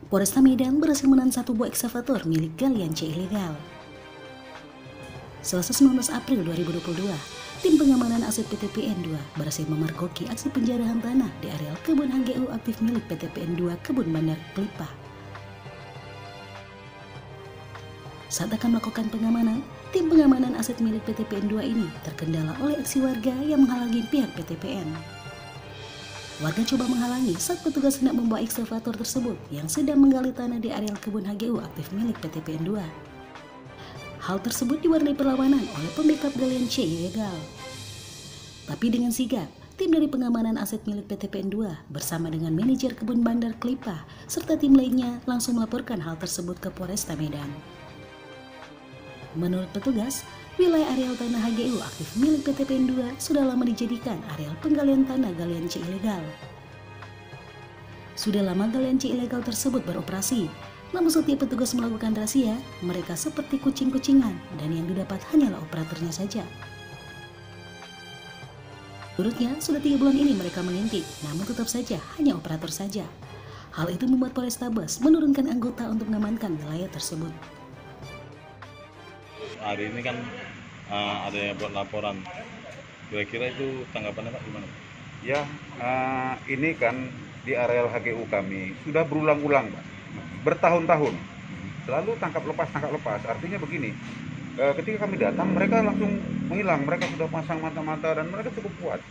Polresta Medan berhasil menahan satu buah ekskavator milik galian C ilegal. Selasa 19 April 2022, tim pengamanan aset PT PN2 berhasil memergoki aksi penjarahan tanah di areal kebun HGU aktif milik PT PN2 Kebun Bandar Kelipah. Saat akan melakukan pengamanan, tim pengamanan aset milik PT PN2 ini terkendala oleh aksi warga yang menghalangi pihak PT PN. Warga coba menghalangi saat petugas hendak membawa ekskavator tersebut yang sedang menggali tanah di areal kebun HGU aktif milik PT PN2. Hal tersebut diwarnai perlawanan oleh pembackup galian C ilegal. Tapi dengan sigap, tim dari pengamanan aset milik PT PN2 bersama dengan manajer kebun Bandar Kelipah serta tim lainnya langsung melaporkan hal tersebut ke Polresta Medan. Menurut petugas, wilayah areal tanah HGU aktif milik PT PN2 sudah lama dijadikan areal penggalian tanah galian C ilegal. Sudah lama galian C ilegal tersebut beroperasi, namun setiap petugas melakukan razia, mereka seperti kucing-kucingan dan yang didapat hanyalah operatornya saja. Menurutnya, sudah 3 bulan ini mereka mengintip, namun tetap saja hanya operator saja. Hal itu membuat Polrestabes menurunkan anggota untuk mengamankan wilayah tersebut. Hari ini kan ada yang buat laporan, kira-kira itu tanggapannya Pak gimana? Ya, ini kan di areal HGU kami sudah berulang-ulang Pak, bertahun-tahun selalu tangkap lepas. Artinya begini, ketika kami datang mereka langsung menghilang, mereka sudah pasang mata-mata dan mereka cukup kuat.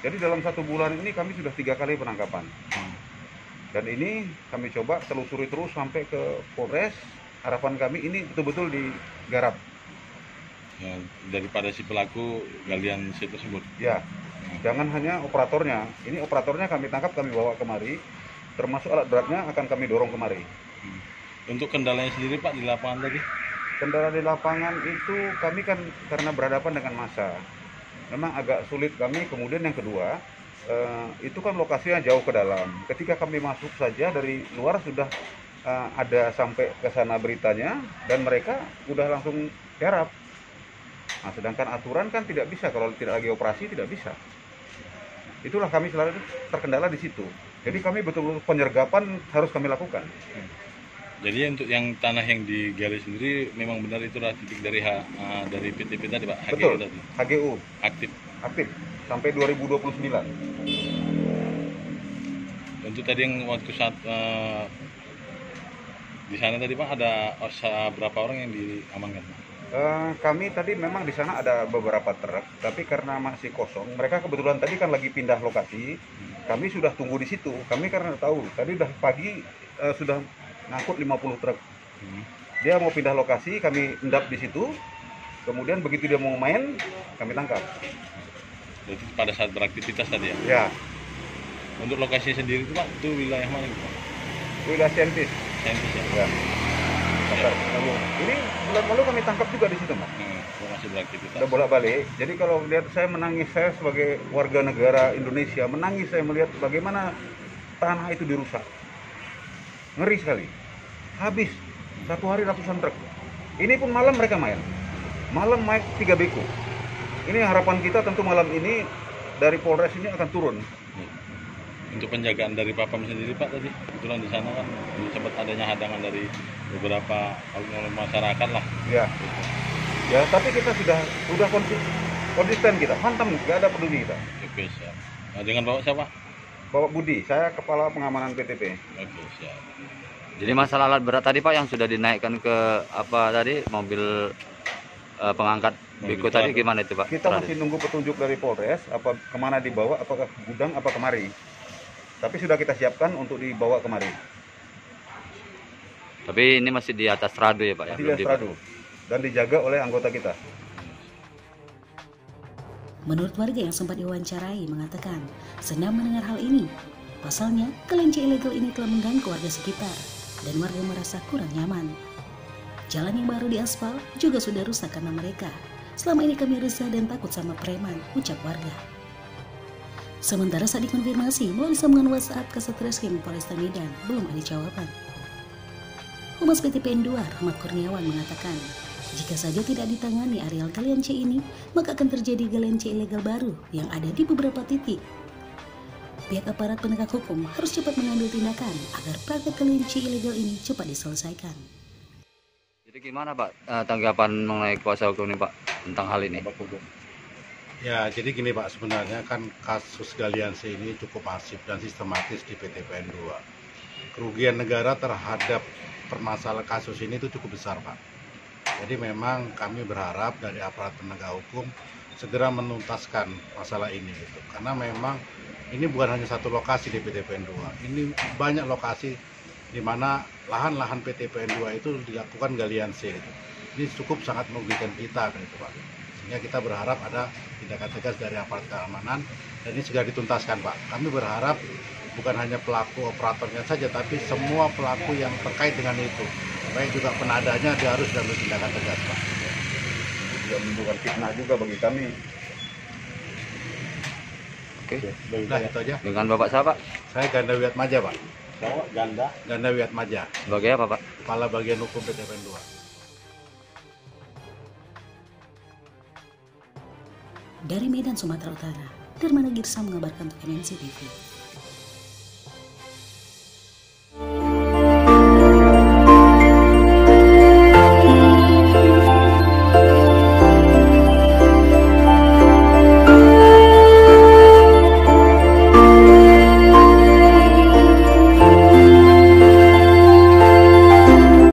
Jadi dalam 1 bulan ini kami sudah 3 kali penangkapan. Dan ini kami coba telusuri terus sampai ke Polres. Harapan kami ini betul-betul digarap. Ya, daripada si pelaku galian C tersebut. Ya, jangan hanya operatornya. Ini operatornya kami tangkap, kami bawa kemari. Termasuk alat beratnya akan kami dorong kemari. Untuk kendalanya sendiri Pak di lapangan tadi? Kendala di lapangan itu kami kan karena berhadapan dengan massa. Memang agak sulit kami. Kemudian yang kedua, itu kan lokasinya jauh ke dalam. Ketika kami masuk saja dari luar sudah ada sampai ke sana beritanya dan mereka udah langsung garap. Nah, sedangkan aturan kan tidak bisa, kalau tidak lagi operasi tidak bisa. Itulah kami selalu terkendala di situ. Jadi kami betul-betul penyergapan harus kami lakukan. Jadi untuk yang tanah yang digali sendiri memang benar itu titik dari dari PTP tadi Pak? Betul, HGU tadi? HGU aktif sampai 2029. Untuk tadi yang waktu saat di sana tadi Pak ada berapa orang yang diamankan? Kami tadi memang di sana ada beberapa truk, tapi karena masih kosong, mereka kebetulan tadi kan lagi pindah lokasi. Kami sudah tunggu di situ. Kami karena tahu tadi udah pagi sudah ngangkut 50 truk. Dia mau pindah lokasi, kami endap di situ. Kemudian begitu dia mau main, kami tangkap. Jadi pada saat beraktivitas tadi ya? Ya. Untuk lokasi sendiri itu Pak, itu wilayah mana gitu Pak? Wilayah Sentis. Sentis ya? Ya. Ini bulan lalu kami tangkap juga di situ, Mas. Masih beraktivitas. Udah bolak-balik. Jadi kalau lihat saya menangis, saya sebagai warga negara Indonesia menangis saya melihat bagaimana tanah itu dirusak. Ngeri sekali. Habis 1 hari ratusan truk. Ini pun malam mereka main. Malam main 3 beko. Ini harapan kita tentu malam ini dari Polres ini akan turun. Untuk penjagaan dari Papam sendiri Pak tadi, kebetulan di sana kan sempat adanya hadangan dari beberapa masyarakat lah. Ya. Ya, tapi kita sudah konsisten kita, hantam, nggak ada peduli kita. Oke, siap. Nah, dengan bawa siapa? Bapak Budi, saya kepala pengamanan PTP. Oke, siap. Jadi masalah alat berat tadi Pak yang sudah dinaikkan ke apa tadi mobil pengangkat beko tadi gimana itu Pak? Kita masih nunggu petunjuk dari Polres, apa kemana dibawa, apakah ke gudang, apa kemari. Tapi sudah kita siapkan untuk dibawa kemari. Tapi ini masih di atas radu ya Pak? Masih di atas radu dan dijaga oleh anggota kita. Menurut warga yang sempat diwawancarai mengatakan senang mendengar hal ini. Pasalnya, galian C ilegal ini telah mengganggu warga sekitar dan warga merasa kurang nyaman. Jalan yang baru diaspal juga sudah rusak karena mereka. Selama ini kami resah dan takut sama preman, ucap warga. Sementara saat dikonfirmasi melalui sambungan WhatsApp Kasat Reskrim Polresta Medan, belum ada jawaban. Humas PT PN2 Rahmat Kurniawan mengatakan, jika saja tidak ditangani areal galian C ini, maka akan terjadi galian C ilegal baru yang ada di beberapa titik. Pihak aparat penegak hukum harus cepat mengambil tindakan agar praktek kelinci ilegal ini cepat diselesaikan. Jadi gimana Pak tanggapan mengenai kuasa hukum ini Pak tentang hal ini? Ya, jadi gini Pak, sebenarnya kan kasus Galiansi ini cukup masif dan sistematis di PT PN 2. Kerugian negara terhadap permasalahan kasus ini itu cukup besar Pak. Jadi memang kami berharap dari aparat penegak hukum segera menuntaskan masalah ini gitu. Karena memang ini bukan hanya satu lokasi di PT PN 2. Ini banyak lokasi di mana lahan-lahan PT PN 2 itu dilakukan Galiansi gitu. Ini cukup sangat merugikan kita kan itu Pak. Sehingga kita berharap ada tindakan tegas dari aparat keamanan dan ini segera dituntaskan Pak. Kami berharap bukan hanya pelaku operatornya saja tapi semua pelaku yang terkait dengan itu. Baik juga penadanya dia harus diambil tindakan tegas Pak. Juga menimbulkan fitnah juga bagi kami. Oke. Nah itu aja. Dengan Bapak siapa Pak? Saya Ganda Wiatmaja Pak. Ganda. Ganda Wiatmaja, Sebagai apa Pak? Kepala Bagian Hukum PT PN 2. Dari Medan, Sumatera Utara, Darmana Girsang mengabarkan untuk MNC TV.